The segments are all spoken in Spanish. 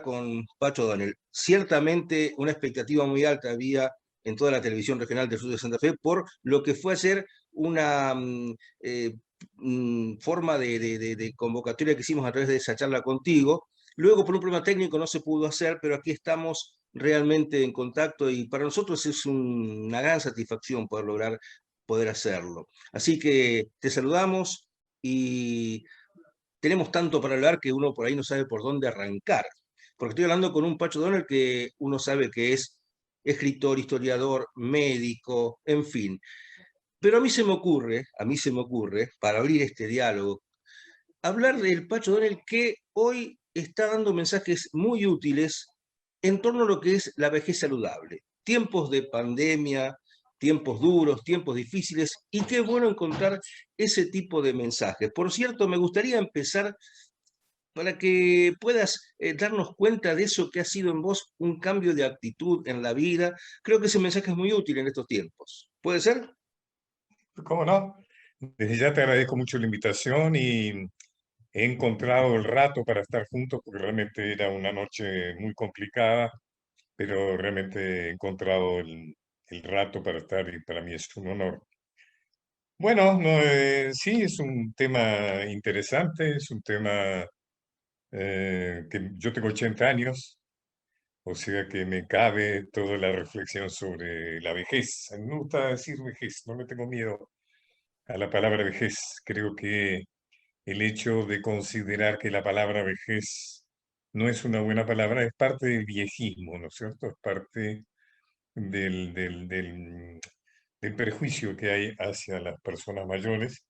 con Pacho Donel. Ciertamente una expectativa muy alta había en toda la televisión regional del sur de Santa Fe por lo que fue a ser una forma de convocatoria que hicimos a través de esa charla contigo. Luego, por un problema técnico, no se pudo hacer, pero aquí estamos realmente en contacto y para nosotros es una gran satisfacción poder hacerlo. Así que te saludamos y tenemos tanto para hablar que uno por ahí no sabe por dónde arrancar. Porque estoy hablando con un Pacho Donner que uno sabe que es escritor, historiador, médico, en fin. Pero a mí se me ocurre, para abrir este diálogo, hablar del Pacho Donner que hoy está dando mensajes muy útiles en torno a lo que es la vejez saludable. Tiempos de pandemia, tiempos duros, tiempos difíciles, y qué bueno encontrar ese tipo de mensajes. Por cierto, me gustaría empezar para que puedas darnos cuenta de eso que ha sido en vos un cambio de actitud en la vida. Creo que ese mensaje es muy útil en estos tiempos. ¿Puede ser? ¿Cómo no? Desde ya te agradezco mucho la invitación y he encontrado el rato para estar juntos porque realmente era una noche muy complicada, pero realmente he encontrado el rato para estar y para mí es un honor. Bueno, no, sí, es un tema interesante, es un tema que yo tengo 80 años, o sea que me cabe toda la reflexión sobre la vejez. A mí me gusta decir vejez, no le tengo miedo a la palabra vejez. Creo que el hecho de considerar que la palabra vejez no es una buena palabra es parte del viejismo, ¿no es cierto? Es parte del prejuicio que hay hacia las personas mayores.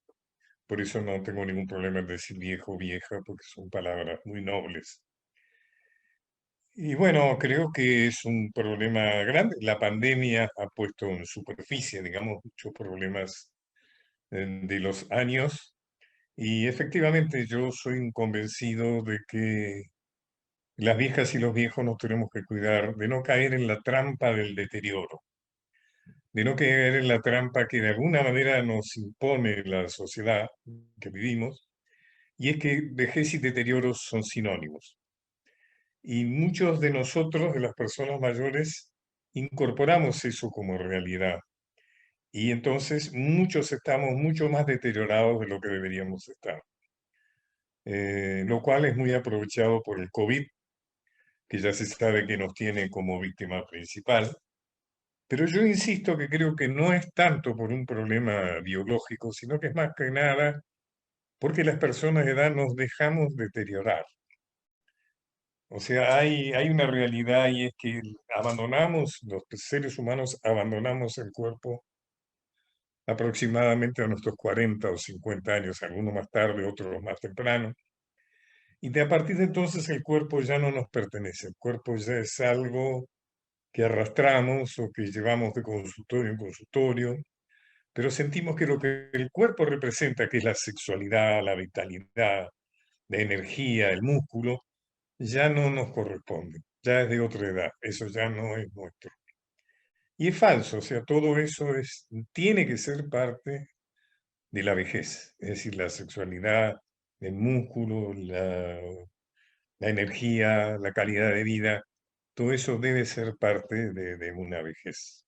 Por eso no tengo ningún problema en decir viejo o vieja, porque son palabras muy nobles. Y bueno, creo que es un problema grande. La pandemia ha puesto en superficie, digamos, muchos problemas de los años. Y efectivamente yo soy un convencido de que las viejas y los viejos nos tenemos que cuidar de no caer en la trampa del deterioro, de no caer en la trampa que de alguna manera nos impone la sociedad que vivimos, y es que vejez y deterioro son sinónimos. Y muchos de nosotros, de las personas mayores, incorporamos eso como realidad. Y entonces muchos estamos mucho más deteriorados de lo que deberíamos estar. Lo cual es muy aprovechado por el COVID, que ya se sabe que nos tiene como víctima principal. Pero yo insisto que creo que no es tanto por un problema biológico, sino que es más que nada porque las personas de edad nos dejamos deteriorar. O sea, hay una realidad y es que abandonamos, los seres humanos abandonamos el cuerpo aproximadamente a nuestros 40 o 50 años, algunos más tarde, otros más temprano. Y de a partir de entonces el cuerpo ya no nos pertenece, el cuerpo ya es algo que arrastramos o que llevamos de consultorio en consultorio, pero sentimos que lo que el cuerpo representa, que es la sexualidad, la vitalidad, la energía, el músculo, ya no nos corresponde, ya es de otra edad, eso ya no es nuestro. Y es falso, o sea, todo eso tiene que ser parte de la vejez, es decir, la sexualidad, el músculo, la energía, la calidad de vida, todo eso debe ser parte de una vejez.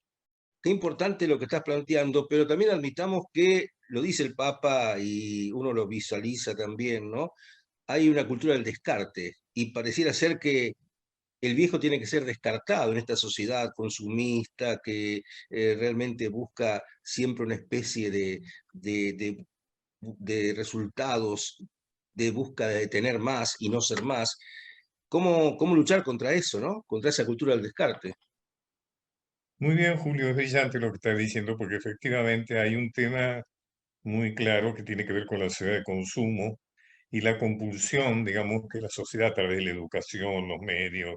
Qué importante lo que estás planteando, pero también admitamos que lo dice el Papa y uno lo visualiza también, ¿no? Hay una cultura del descarte y pareciera ser que el viejo tiene que ser descartado en esta sociedad consumista que realmente busca siempre una especie de, de- de resultados, de búsqueda de tener más y no ser más. ¿Cómo luchar contra eso, ¿no? Contra esa cultura del descarte. Muy bien, Julio, es brillante lo que estás diciendo porque efectivamente hay un tema muy claro que tiene que ver con la sociedad de consumo y la compulsión, digamos, que la sociedad a través de la educación, los medios,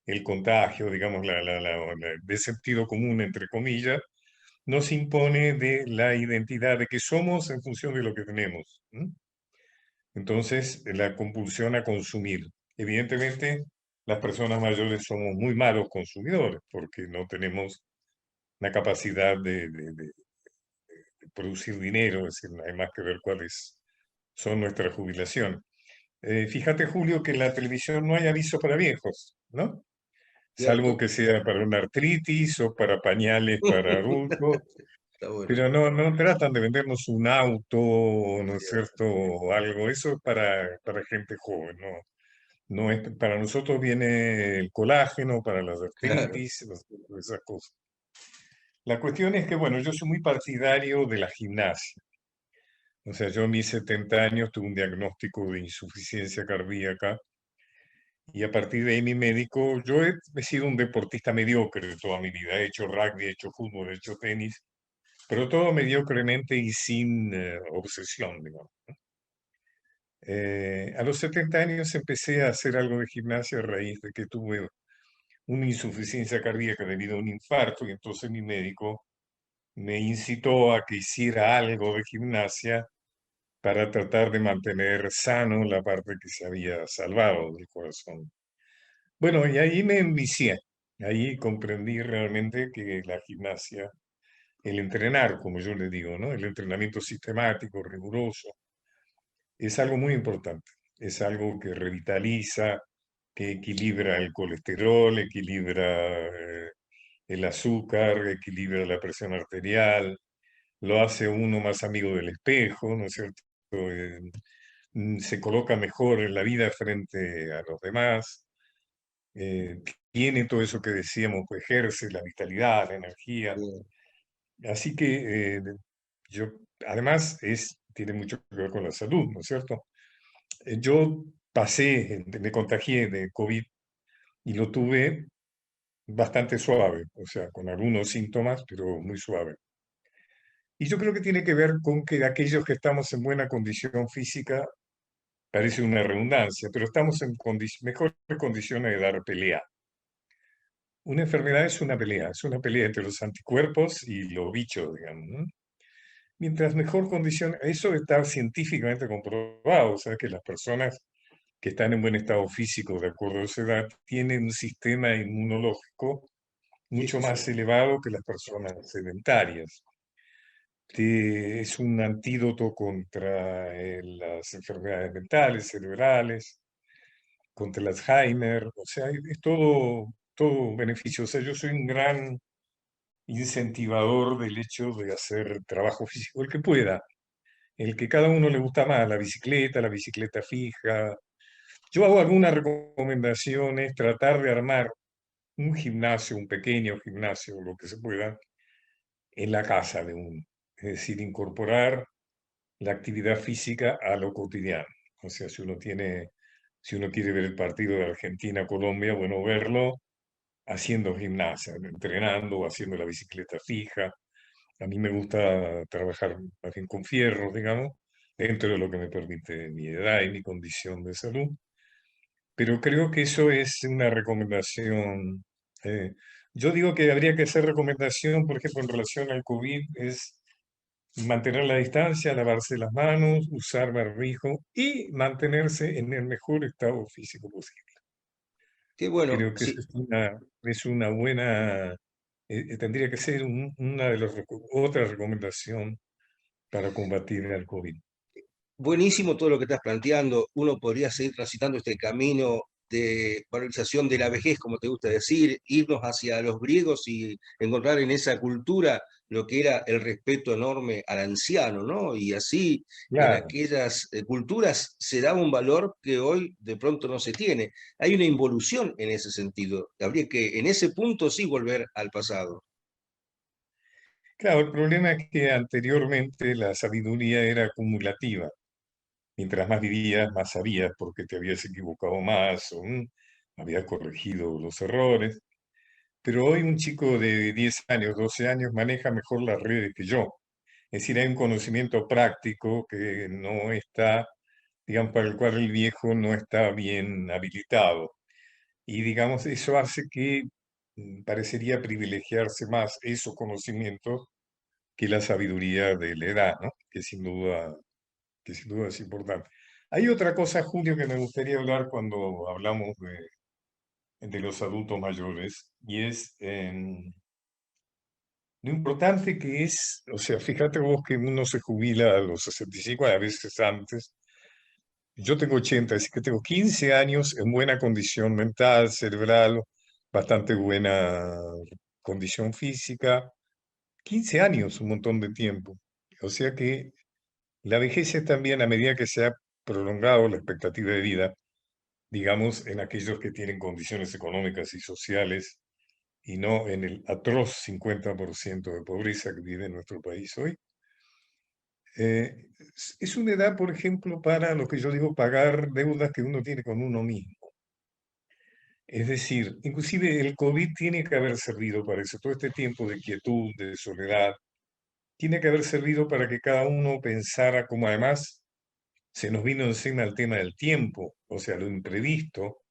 el contagio, digamos, de sentido común, entre comillas, nos impone de la identidad de que somos en función de lo que tenemos. ¿M? Entonces, la compulsión a consumir. Evidentemente, las personas mayores somos muy malos consumidores porque no tenemos la capacidad de producir dinero, es decir, no hay más que ver cuáles son nuestras jubilaciones. Fíjate, Julio, que en la televisión no hay aviso para viejos, ¿no? Salvo ¿cierto? que sea para una artritis o para pañales para adultos, Está bueno. pero no tratan de vendernos un auto, ¿no es Cierto. cierto? O algo. Eso es para gente joven, ¿no? No es, para nosotros viene el colágeno, para las Claro. artritis, esas cosas. La cuestión es que, bueno, yo soy muy partidario de la gimnasia. O sea, yo a mis 70 años tuve un diagnóstico de insuficiencia cardíaca y a partir de ahí mi médico, yo he sido un deportista mediocre toda mi vida. He hecho rugby, he hecho fútbol, he hecho tenis, pero todo mediocremente y sin obsesión, digamos. A los 70 años empecé a hacer algo de gimnasia a raíz de que tuve una insuficiencia cardíaca debido a un infarto y entonces mi médico me incitó a que hiciera algo de gimnasia para tratar de mantener sano la parte que se había salvado del corazón. Bueno, y ahí me envicié. Ahí comprendí realmente que la gimnasia, el entrenar, como yo le digo, ¿no? El entrenamiento sistemático, riguroso, es algo muy importante. Es algo que revitaliza, que equilibra el colesterol, equilibra el azúcar, equilibra la presión arterial, lo hace uno más amigo del espejo, ¿no es cierto? Se coloca mejor en la vida frente a los demás, eh, tiene todo eso que decíamos, pues ejerce la vitalidad, la energía. Bien. Así que yo, además, tiene mucho que ver con la salud, ¿no es cierto? Yo me contagié de COVID y lo tuve bastante suave, o sea, con algunos síntomas, pero muy suave. Y yo creo que tiene que ver con que aquellos que estamos en buena condición física, parece una redundancia, pero estamos en mejores condiciones de dar pelea. Una enfermedad es una pelea entre los anticuerpos y los bichos, digamos, ¿no? Mientras mejor condición, eso está científicamente comprobado, o sea que las personas que están en buen estado físico, de acuerdo a esa edad, tienen un sistema inmunológico Sí, mucho sí, más sí. elevado que las personas sedentarias. Es un antídoto contra las enfermedades mentales, cerebrales, contra el Alzheimer, o sea, es todo un beneficio. O sea, yo soy un gran incentivador del hecho de hacer trabajo físico, el que pueda, el que cada uno le gusta más, la bicicleta fija. Yo hago algunas recomendaciones, tratar de armar un gimnasio, un pequeño gimnasio, lo que se pueda, en la casa de uno. Es decir, incorporar la actividad física a lo cotidiano. O sea, si uno quiere ver el partido de Argentina-Colombia, bueno, verlo haciendo gimnasia, entrenando, haciendo la bicicleta fija. A mí me gusta trabajar más bien con fierros, digamos, dentro de lo que me permite mi edad y mi condición de salud. Pero creo que eso es una recomendación. eh, yo digo que habría que hacer recomendación, por ejemplo, en relación al COVID, es mantener la distancia, lavarse las manos, usar barbijo y mantenerse en el mejor estado físico posible. Qué bueno, Creo que eso sí. es una buena, tendría que ser una de las otra recomendación para combatir el COVID. Buenísimo todo lo que estás planteando. Uno podría seguir transitando este camino de valorización de la vejez, como te gusta decir, irnos hacia los griegos y encontrar en esa cultura lo que era el respeto enorme al anciano, ¿no? Y así en Claro, aquellas culturas se daba un valor que hoy de pronto no se tiene. Hay una involución en ese sentido. Habría que en ese punto sí volver al pasado. claro, el problema es que anteriormente la sabiduría era acumulativa. Mientras más vivías, más sabías porque te habías equivocado más o habías corregido los errores. Pero hoy un chico de 10 años, 12 años maneja mejor las redes que yo. Es decir, hay un conocimiento práctico que no está, digamos, para el cual el viejo no está bien habilitado. Y digamos, eso hace que parecería privilegiarse más esos conocimientos que la sabiduría de la edad, ¿no? Que sin duda es importante. Hay otra cosa, Julio, que me gustaría hablar cuando hablamos de los adultos mayores, y es lo importante que es, o sea, fíjate vos que uno se jubila a los 65, a veces antes, yo tengo 80, así que tengo 15 años en buena condición mental, cerebral, bastante buena condición física. 15 años, un montón de tiempo. O sea que la vejez es también, a medida que se ha prolongado la expectativa de vida, digamos, en aquellos que tienen condiciones económicas y sociales y no en el atroz 50% de pobreza que vive en nuestro país hoy. Es una edad, por ejemplo, para lo que yo digo, pagar deudas que uno tiene con uno mismo. Es decir, inclusive el COVID tiene que haber servido para eso. Todo este tiempo de quietud, de soledad, tiene que haber servido para que cada uno pensara, como además se nos vino encima el tema del tiempo, o sea, lo imprevisto.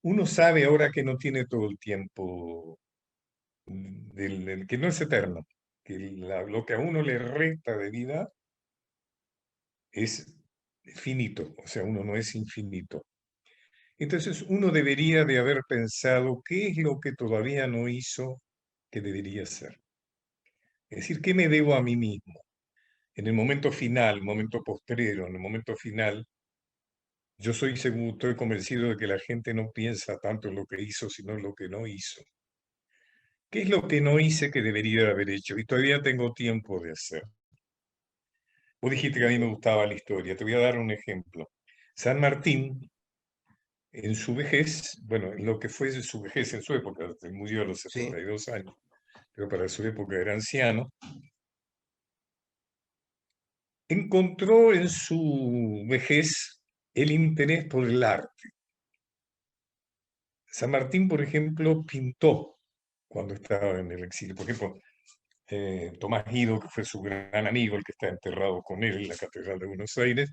Uno sabe ahora que no tiene todo el tiempo, que no es eterno, que lo que a uno le resta de vida es finito, o sea, uno no es infinito. Entonces uno debería de haber pensado qué es lo que todavía no hizo que debería ser. Es decir, ¿qué me debo a mí mismo? En el momento final, momento postrero, en el momento final, yo soy seguro, estoy convencido de que la gente no piensa tanto en lo que hizo, sino en lo que no hizo. ¿Qué es lo que no hice que debería haber hecho? Y todavía tengo tiempo de hacer. Vos dijiste que a mí me gustaba la historia. Te voy a dar un ejemplo. San Martín, en su vejez, bueno, en lo que fue su vejez en su época, se murió a los Sí, 72 años, pero para su época era anciano, encontró en su vejez el interés por el arte. San Martín, por ejemplo, pintó cuando estaba en el exilio. Por ejemplo, Tomás Guido, que fue su gran amigo, el que está enterrado con él en la Catedral de Buenos Aires,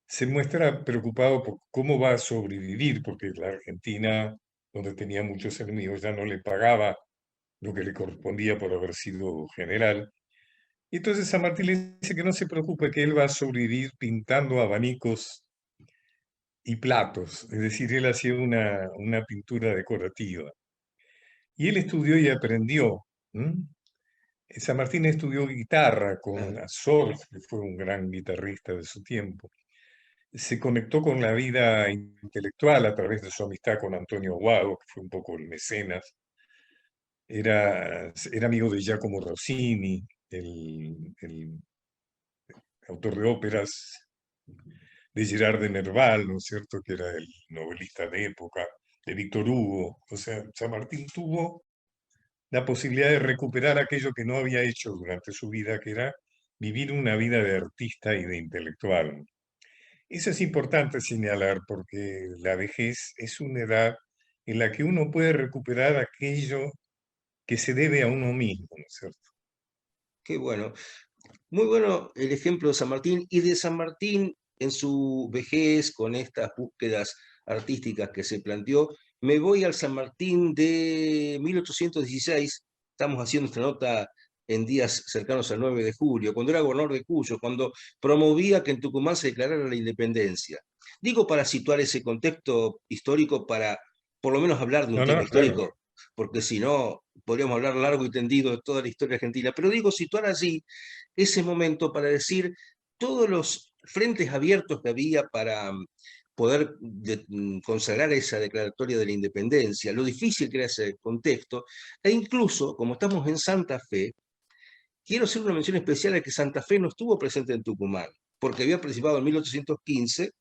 se muestra preocupado por cómo va a sobrevivir, porque la Argentina, donde tenía muchos enemigos, ya no le pagaba lo que le correspondía por haber sido general. Y entonces San Martín le dice que no se preocupe, que él va a sobrevivir pintando abanicos y platos, es decir, él hacía una pintura decorativa. Y él estudió y aprendió. San Martín estudió guitarra con claro. Azor, que fue un gran guitarrista de su tiempo. Se conectó con la vida intelectual a través de su amistad con Antonio Aguado, que fue un poco el mecenas. Era amigo de Giacomo Rossini, el autor de óperas, de Gerard de Nerval, ¿no es cierto?, que era el novelista de época, de Víctor Hugo. O sea, San Martín tuvo la posibilidad de recuperar aquello que no había hecho durante su vida, que era vivir una vida de artista y de intelectual. Eso es importante señalar porque la vejez es una edad en la que uno puede recuperar aquello que se debe a uno mismo, ¿no es cierto? Qué bueno. Muy bueno el ejemplo de San Martín y de San Martín en su vejez con estas búsquedas artísticas que se planteó. Me voy al San Martín de 1816. Estamos haciendo esta nota en días cercanos al 9 de julio, cuando era gobernador de Cuyo, cuando promovía que en Tucumán se declarara la independencia. Digo para situar ese contexto histórico, para por lo menos hablar de un No, tema no, claro. histórico, porque si no, podríamos hablar largo y tendido de toda la historia argentina. Pero digo, situar allí ese momento para decir todos los frentes abiertos que había para poder consagrar esa declaratoria de la independencia, lo difícil que era ese contexto, e incluso, como estamos en Santa Fe, quiero hacer una mención especial a que Santa Fe no estuvo presente en Tucumán, porque había participado en 1815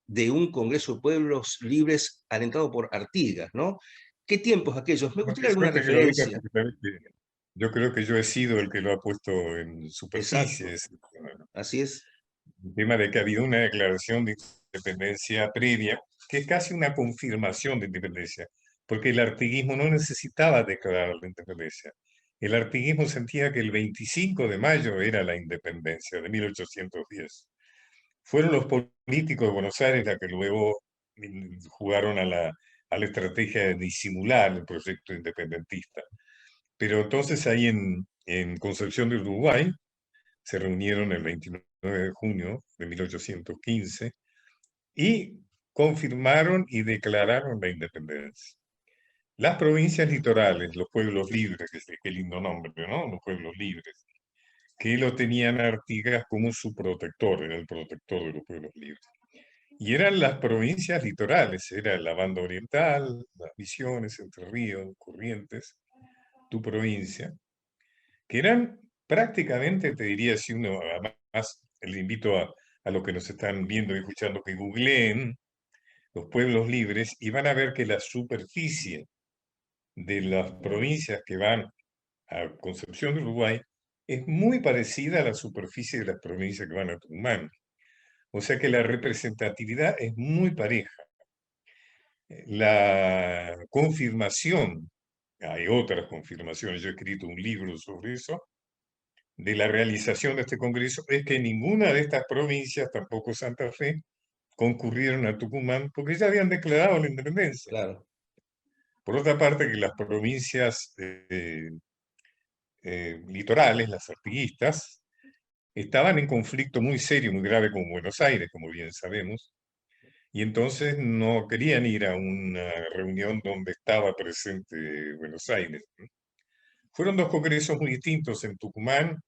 de un Congreso de Pueblos Libres alentado por Artigas, ¿no? ¿Qué tiempos aquellos? Me Bueno, gustaría qué alguna suerte que lo digas referencia. porque sabes que yo creo que yo he sido el que lo ha puesto en Exacto, superficie. Bueno, así es. el tema de que ha habido una declaración de independencia previa, que es casi una confirmación de independencia, porque el artiguismo no necesitaba declarar la independencia. El artiguismo sentía que el 25 de mayo era la independencia de 1810. Fueron los políticos de Buenos Aires los que luego jugaron a la estrategia de disimular el proyecto independentista. Pero entonces ahí en Concepción de Uruguay se reunieron el 29 de junio de 1815 y confirmaron y declararon la independencia. Las provincias litorales, los pueblos libres, qué lindo nombre, ¿no? Los pueblos libres, que lo tenían a Artigas como su protector, era el protector de los pueblos libres. Y eran las provincias litorales, era la Banda Oriental, las Misiones, Entre Ríos, Corrientes, tu provincia, que eran prácticamente, te diría, si uno, además, le invito a los que nos están viendo y escuchando que googleen los pueblos libres y van a ver que la superficie de las provincias que van a Concepción de Uruguay es muy parecida a la superficie de las provincias que van a Tucumán. O sea que la representatividad es muy pareja. La confirmación, hay otras confirmaciones, yo he escrito un libro sobre eso, de la realización de este congreso, es que ninguna de estas provincias, tampoco Santa Fe, concurrieron a Tucumán porque ya habían declarado la independencia. Claro. Por otra parte, que las provincias litorales, las artiguistas, estaban en conflicto muy serio, muy grave con Buenos Aires, como bien sabemos, y entonces no querían ir a una reunión donde estaba presente Buenos Aires. Fueron dos congresos muy distintos. En Tucumán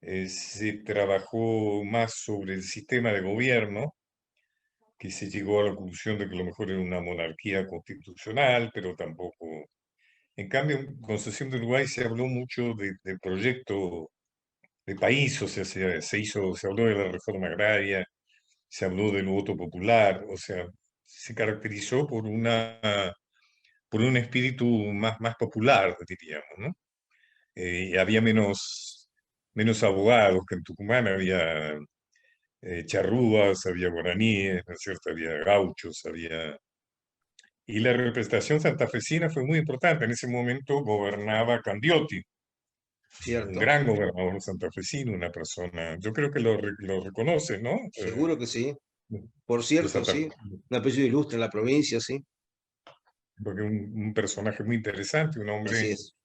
se trabajó más sobre el sistema de gobierno, que se llegó a la conclusión de que lo mejor era una monarquía constitucional, pero tampoco. En cambio, en Concepción de Uruguay se habló mucho de proyecto de país, o sea, se habló de la reforma agraria, se habló del voto popular, o sea, se caracterizó por un espíritu más popular, diríamos, ¿no? Había menos abogados que en Tucumán, había charrúas, había guaraníes, ¿no es cierto? Había gauchos, había... Y la representación santafesina fue muy importante. En ese momento gobernaba Candioti, un Cierto. gran gobernador santafesino, una persona, yo creo que lo reconoce, ¿no? Seguro que sí. Por Los cierto, sí. santafesinos, Un apellido ilustre en la provincia, sí. porque un personaje muy interesante, un Así hombre es.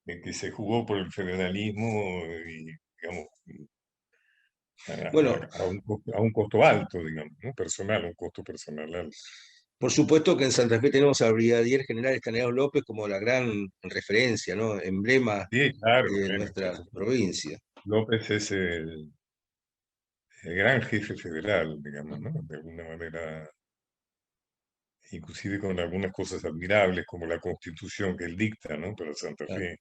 que se jugó por el federalismo y, digamos, Bueno, a un costo alto, digamos, ¿no? Personal, un costo personal alto. por supuesto que en Santa Fe tenemos al brigadier general Estaneado López como la gran referencia, ¿no? Emblema Sí, claro, de bueno, nuestra provincia. López es el gran jefe federal, digamos, ¿no? De alguna manera, inclusive con algunas cosas admirables como la constitución que él dicta, ¿no? Para Santa Claro. Fe,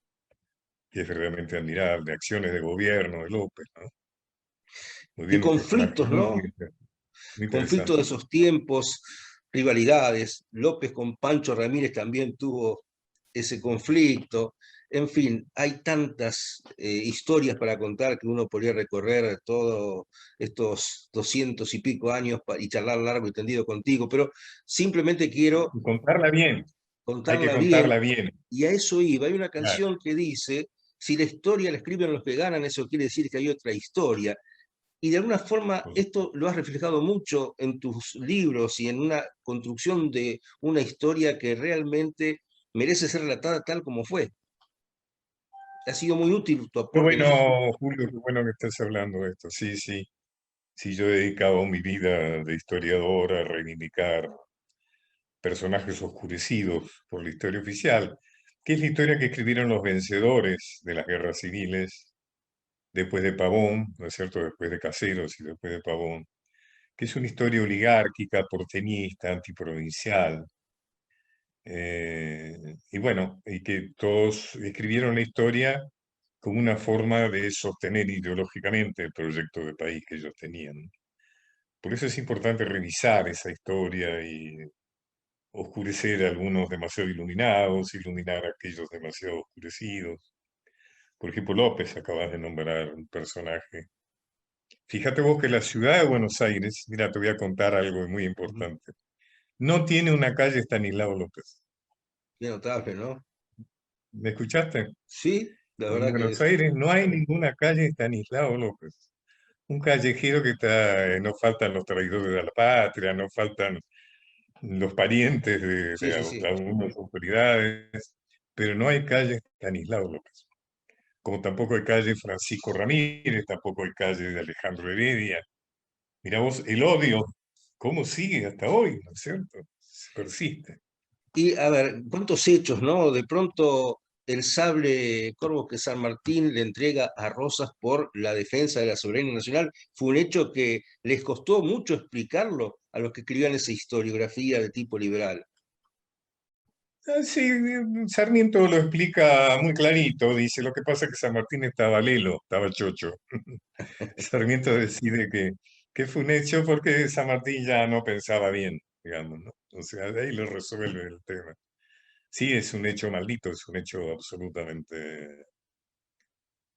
que es verdaderamente admirable, acciones de gobierno de López, ¿no? Muy Y bien, un personaje conflictos, muy, ¿no? muy Conflictos de interesante. esos tiempos, rivalidades. López con Pancho Ramírez también tuvo ese conflicto. En fin, hay tantas historias para contar que uno podría recorrer todos estos 200 y pico años y charlar largo y tendido contigo, pero simplemente quiero Y contarla bien, hay que contarla bien contarla bien. y a eso iba. Hay una Claro. canción que dice, si la historia la escriben los que ganan, eso quiere decir que hay otra historia. Y de alguna forma Pues, esto lo has reflejado mucho en tus libros y en una construcción de una historia que realmente merece ser relatada tal como fue. Ha sido muy útil tu qué aporte en eso. bueno, Julio, qué bueno que estés hablando de esto. Sí, sí. Sí, yo he dedicado mi vida de historiador a reivindicar personajes oscurecidos por la historia oficial, que es la historia que escribieron los vencedores de las guerras civiles después de Pavón, ¿no es cierto? Después de Caseros y después de Pavón, que es una historia oligárquica, porteñista, antiprovincial. Y bueno, y que todos escribieron la historia como una forma de sostener ideológicamente el proyecto de país que ellos tenían. Por eso es importante revisar esa historia y oscurecer a algunos demasiado iluminados, iluminar a aquellos demasiado oscurecidos. Por ejemplo, López, acabas de nombrar un personaje. Fíjate vos que la ciudad de Buenos Aires, mira, te voy a contar algo muy Ujú. importante, no tiene una calle Estanislao López. Qué notable, ¿no? ¿Me escuchaste? Sí, la En verdad que Buenos es. Aires no hay ninguna calle Estanislao López. Un callejero que está, no faltan los traidores de la patria, no faltan los parientes Sí, sí, de sí. algunas autoridades, pero no hay calle Estanislao López. Como tampoco hay calle Francisco Ramírez, tampoco hay calle de Alejandro Heredia. Mirá vos, el odio, ¿cómo sigue hasta hoy? ¿No es cierto? Persiste. Y a ver, ¿cuántos hechos, no? De pronto el sable corvo que San Martín le entrega a Rosas por la defensa de la soberanía nacional, fue un hecho que les costó mucho explicarlo a los que escribían esa historiografía de tipo liberal. Sí, Sarmiento lo explica muy clarito, dice, lo que pasa es que San Martín estaba lelo, estaba chocho. Sarmiento decide que fue un hecho porque San Martín ya no pensaba bien, digamos, ¿no? O sea, de ahí lo resuelve el tema. Sí, es un hecho maldito, es un hecho absolutamente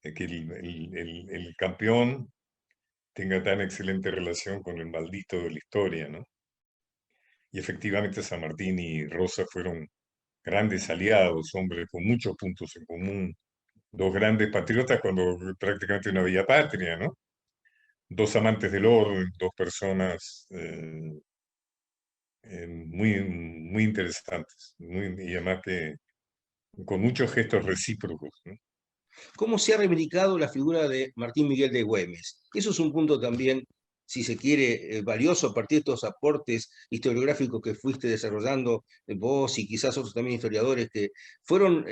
que el campeón tenga tan excelente relación con el maldito de la historia, ¿no? Y efectivamente San Martín y Rosa fueron grandes aliados, hombres con muchos puntos en común, dos grandes patriotas cuando prácticamente no había patria, ¿no? Dos amantes del orden, dos personas muy interesantes, y además que con muchos gestos recíprocos, ¿no? ¿Cómo se ha reivindicado la figura de Martín Miguel de Güemes? Eso es un punto también, si se quiere, valioso a partir de estos aportes historiográficos que fuiste desarrollando vos y quizás otros también historiadores que fueron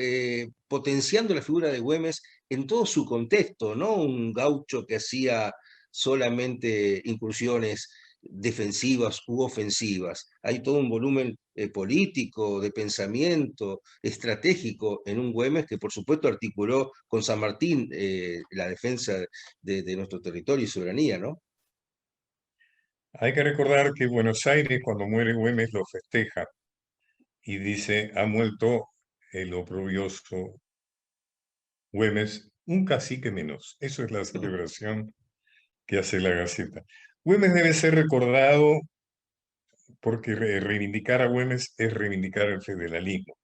potenciando la figura de Güemes en todo su contexto, no un gaucho que hacía solamente incursiones defensivas u ofensivas. Hay todo un volumen político, de pensamiento, estratégico en un Güemes que por supuesto articuló con San Martín la defensa de nuestro territorio y soberanía, ¿no? Hay que recordar que Buenos Aires, cuando muere Güemes, lo festeja y dice, ha muerto el oprobioso Güemes, un cacique menos. Eso es la celebración que hace la Gaceta. Güemes debe ser recordado porque reivindicar a Güemes es reivindicar el federalismo.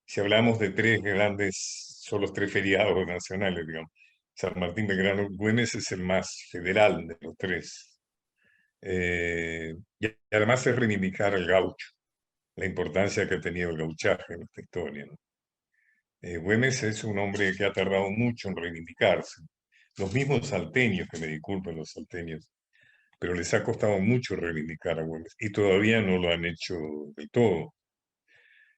Si hablamos de tres grandes, son los tres feriados nacionales, digamos. San Martín, Belgrano, Güemes es el más federal de los tres. Y además es reivindicar al gaucho, la importancia que ha tenido el gauchaje en esta historia, ¿no? Güemes es un hombre que ha tardado mucho en reivindicarse. Los mismos salteños, que me disculpen los salteños, pero les ha costado mucho reivindicar a Güemes y todavía no lo han hecho del todo.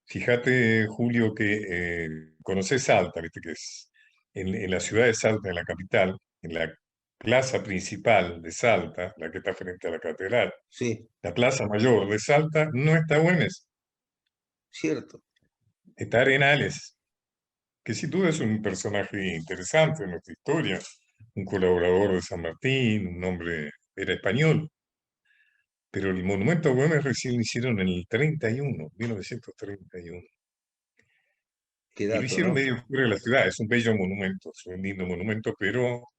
Fíjate, Julio, que conoces Salta, viste que es en la ciudad de Salta, en la capital, en la plaza principal de Salta, la que está frente a la catedral, Sí, la plaza mayor de Salta, no está Güemes, cierto. está Arenales, que sin duda es un personaje interesante en nuestra historia, un colaborador de San Martín, un hombre, era español, pero el monumento a Güemes recién lo hicieron en el 31, 1931. Qué Y lo dato, hicieron ¿no? medio fuera de la ciudad, es un bello monumento, es un lindo monumento, pero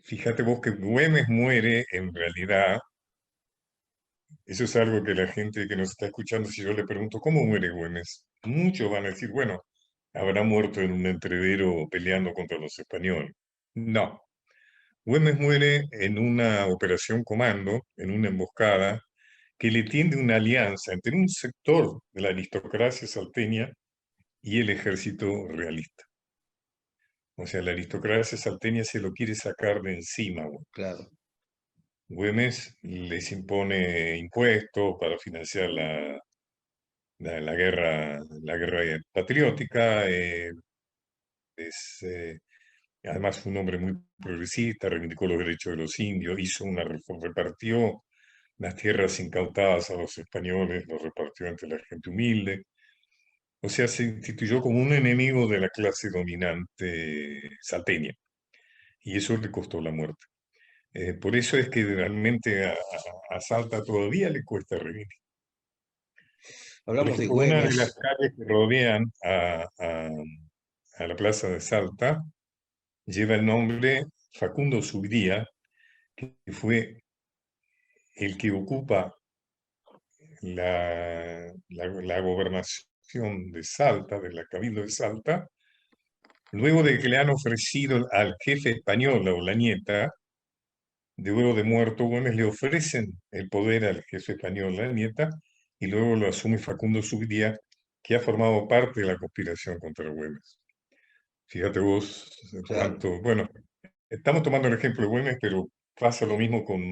fíjate vos que Güemes muere en realidad, eso es algo que la gente que nos está escuchando, si yo le pregunto, ¿cómo muere Güemes? Muchos van a decir, bueno, habrá muerto en un entrevero peleando contra los españoles. No, Güemes muere en una operación comando, en una emboscada, que le tiende una alianza entre un sector de la aristocracia salteña y el ejército realista. O sea, la aristocracia salteña se lo quiere sacar de encima. Claro. Güemes les impone impuestos para financiar la guerra patriótica. Además fue un hombre muy progresista, reivindicó los derechos de los indios, hizo una reforma, repartió las tierras incautadas a los españoles, los repartió entre la gente humilde. O sea, se instituyó como un enemigo de la clase dominante salteña. Y eso le costó la muerte. Por eso es que realmente a Salta todavía le cuesta reivindicar. Por Hablamos de ejemplo, una de las Güemes, calles que rodean a la plaza de Salta lleva el nombre Facundo Subdía, que fue el que ocupa la gobernación de Salta, de la Cabildo de Salta, luego de que le han ofrecido al jefe español, a Olañeta, de luego de muerto Güemes, le ofrecen el poder al jefe español, la nieta, y luego lo asume Facundo Subdía, que ha formado parte de la conspiración contra Güemes. Fíjate vos claro. cuánto, bueno, estamos tomando el ejemplo de Güemes, pero pasa lo mismo con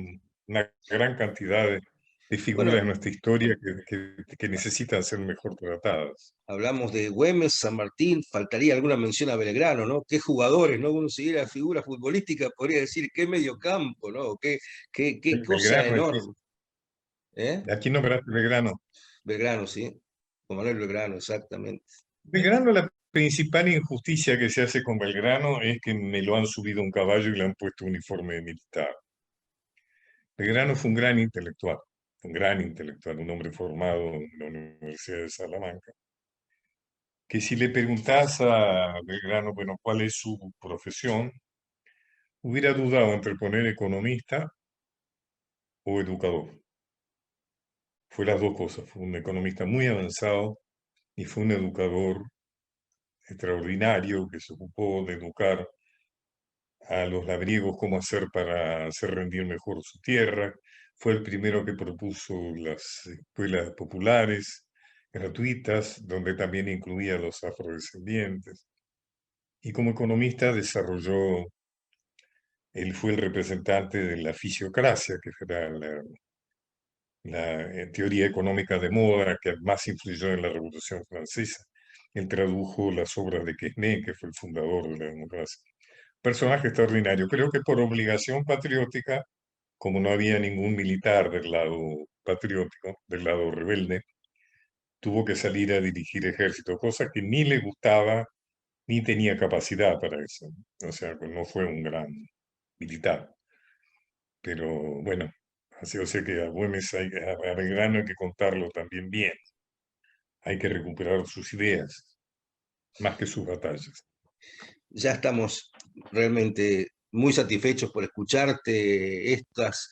una gran cantidad de figuras de Bueno, nuestra historia que necesitan ser mejor tratadas. hablamos de Güemes, San Martín, faltaría alguna mención a Belgrano, ¿no? ¿Qué jugadores, no? Uno si diera figura futbolística podría decir qué mediocampo, ¿no? Qué cosa Belgrano, enorme, ¿eh? aquí nombraste Belgrano. Belgrano, sí. Juan Manuel Belgrano, exactamente. Belgrano, la principal injusticia que se hace con Belgrano es que me lo han subido a un caballo y le han puesto uniforme de militar. Belgrano fue un gran intelectual, un hombre formado en la Universidad de Salamanca, que si le preguntás a Belgrano, bueno, ¿cuál es su profesión? Hubiera dudado entre poner economista o educador. Fue las dos cosas, fue un economista muy avanzado y fue un educador extraordinario que se ocupó de educar a los labriegos cómo hacer para hacer rendir mejor su tierra. Fue el primero que propuso las escuelas populares gratuitas, donde también incluía a los afrodescendientes. Y como economista desarrolló, él fue el representante de la fisiocracia, que era la teoría económica de moda que más influyó en la Revolución Francesa. Él tradujo las obras de Quesnay, que fue el fundador de la democracia. Personaje extraordinario. Creo que por obligación patriótica, como no había ningún militar del lado patriótico, del lado rebelde, tuvo que salir a dirigir ejército, cosa que ni le gustaba ni tenía capacidad para eso. O sea, que no fue un gran militar. Pero bueno, así, o sea que a Güemes, a Belgrano hay que contarlo también bien. Hay que recuperar sus ideas, más que sus batallas. Ya estamos realmente muy satisfechos por escucharte. Estas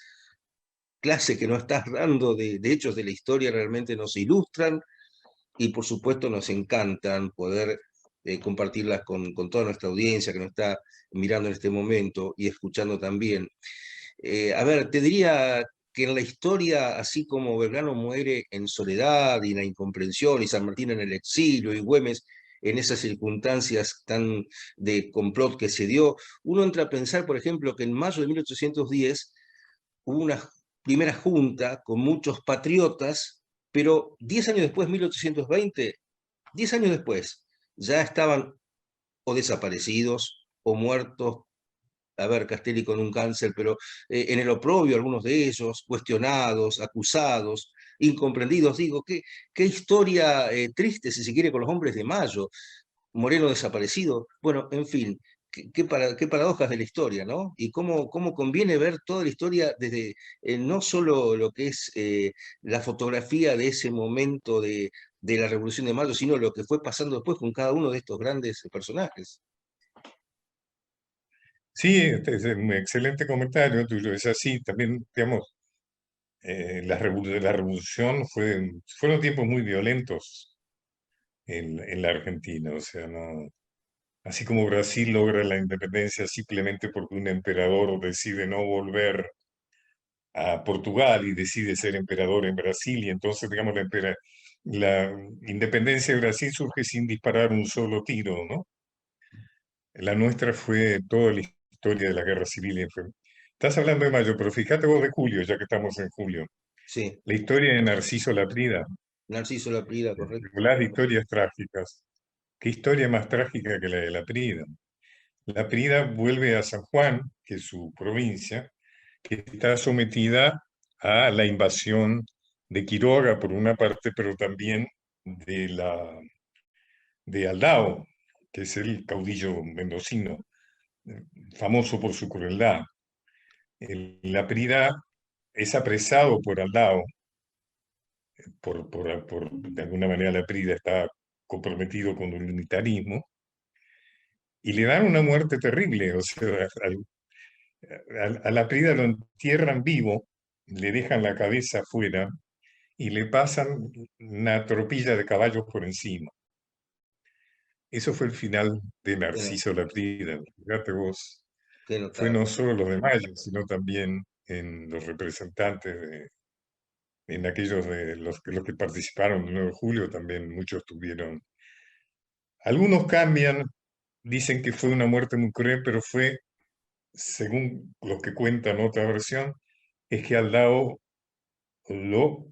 clases que nos estás dando de hechos de la historia realmente nos ilustran y por supuesto nos encantan poder compartirlas con toda nuestra audiencia que nos está mirando en este momento y escuchando también. A ver, te diría que en la historia, así como Belgrano muere en soledad y en la incomprensión, y San Martín en el exilio, y Güemes en esas circunstancias tan de complot que se dio, uno entra a pensar, por ejemplo, que en mayo de 1810 hubo una primera junta con muchos patriotas, pero 10 años después, 1820, 10 años después, ya estaban o desaparecidos o muertos. A ver, Castelli con un cáncer, pero en el oprobio algunos de ellos, cuestionados, acusados, incomprendidos. Digo, qué historia triste, si se quiere, con los hombres de Mayo. Moreno desaparecido. Bueno, en fin, qué paradojas de la historia, ¿no? Y cómo conviene ver toda la historia desde no solo lo que es la fotografía de ese momento de la Revolución de Mayo, sino lo que fue pasando después con cada uno de estos grandes personajes. Sí, este es un excelente comentario tuyo. Es así, también, digamos, la revolución fueron tiempos muy violentos en la Argentina. O sea, no, así como Brasil logra la independencia simplemente porque un emperador decide no volver a Portugal y decide ser emperador en Brasil, y entonces, digamos, la independencia de Brasil surge sin disparar un solo tiro, ¿no? La nuestra fue toda la historia de la guerra civil. Estás hablando de mayo, pero fíjate vos de julio, ya que estamos en julio. Sí, La historia de Narciso Laprida, Narciso Laprida, correcto. las historias trágicas. ¿Qué historia más trágica que la de Laprida? Laprida vuelve a San Juan, que es su provincia, que está sometida a la invasión de Quiroga por una parte, pero también de Aldao, que es el caudillo mendocino, eh, famoso por su crueldad. Laprida es apresado por Aldao, de alguna manera Laprida está comprometido con el unitarismo, y le dan una muerte terrible. O sea, a Laprida lo entierran vivo, le dejan la cabeza afuera y le pasan una tropilla de caballos por encima. Eso fue el final de Qué, Narciso Laprida. Fíjate vos, qué fue notable. no solo los de Mayo, sino también en los representantes en aquellos de los que participaron el 9 de julio, también muchos tuvieron. Algunos cambian, dicen que fue una muerte muy cruel, pero fue, según los que cuentan otra versión, es que Aldao lo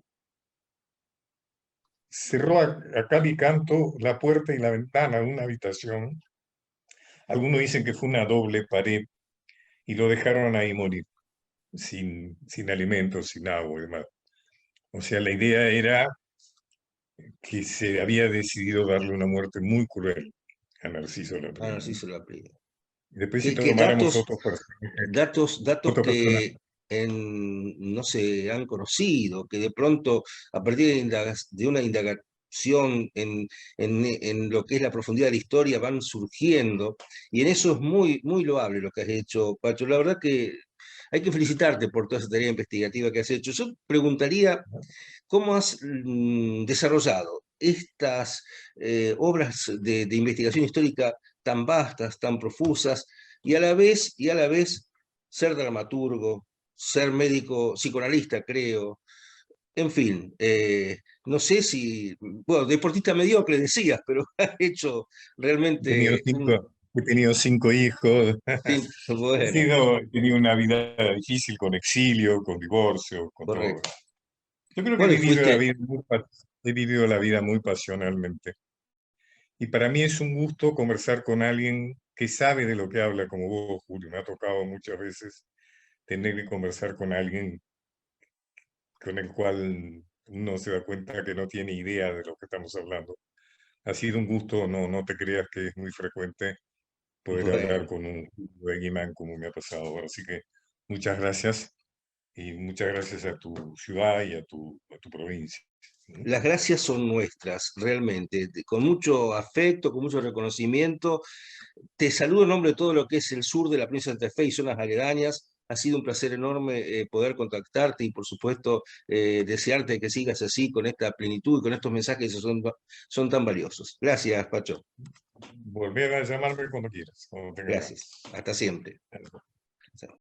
cerró a cal y canto la puerta y la ventana de una habitación. Algunos dicen que fue una doble pared y lo dejaron ahí morir, sin alimentos, sin agua y demás. O sea, la idea era que se había decidido darle una muerte muy cruel a Narciso Ah, Laprida. sí se lo aplica. Después, si ¿Qué tomáramos datos, otros personajes, datos otro personaje, que no se han conocido, que de pronto a partir de una indagación en lo que es la profundidad de la historia van surgiendo, y en eso es muy loable lo que has hecho, Pacho. La verdad que hay que felicitarte por toda esa tarea investigativa que has hecho. Yo preguntaría, ¿cómo has desarrollado estas obras de investigación histórica tan vastas, tan profusas, y a la vez ser dramaturgo, ser médico psicoanalista, creo? En fin, no sé si, bueno, deportista mediocre decías, pero has hecho he tenido realmente un... cinco, he tenido 5 hijos, Sí, bueno, he tenido una vida difícil con exilio, con divorcio, con todo. correcto. Yo creo que Bueno, y fuiste, he vivido la vida muy pasionalmente. Y para mí es un gusto conversar con alguien que sabe de lo que habla, como vos, Julio. Me ha tocado muchas veces tener que conversar con alguien con el cual uno se da cuenta que no tiene idea de lo que estamos hablando. Ha sido un gusto, no te creas que es muy frecuente poder hablar bueno. con un Guimán como me ha pasado ahora. Así que muchas gracias y muchas gracias a tu ciudad y a tu provincia. ¿No? Las gracias son nuestras, realmente, con mucho afecto, con mucho reconocimiento. Te saludo en nombre de todo lo que es el sur de la provincia de Santa Fe y zonas aledañas. Ha sido un placer enorme poder contactarte y, por supuesto, desearte que sigas así, con esta plenitud y con estos mensajes que son tan valiosos. Gracias, Pacho. Volver a llamarme cuando quieras, cuando tengas Gracias. ganas. Hasta siempre. Chao.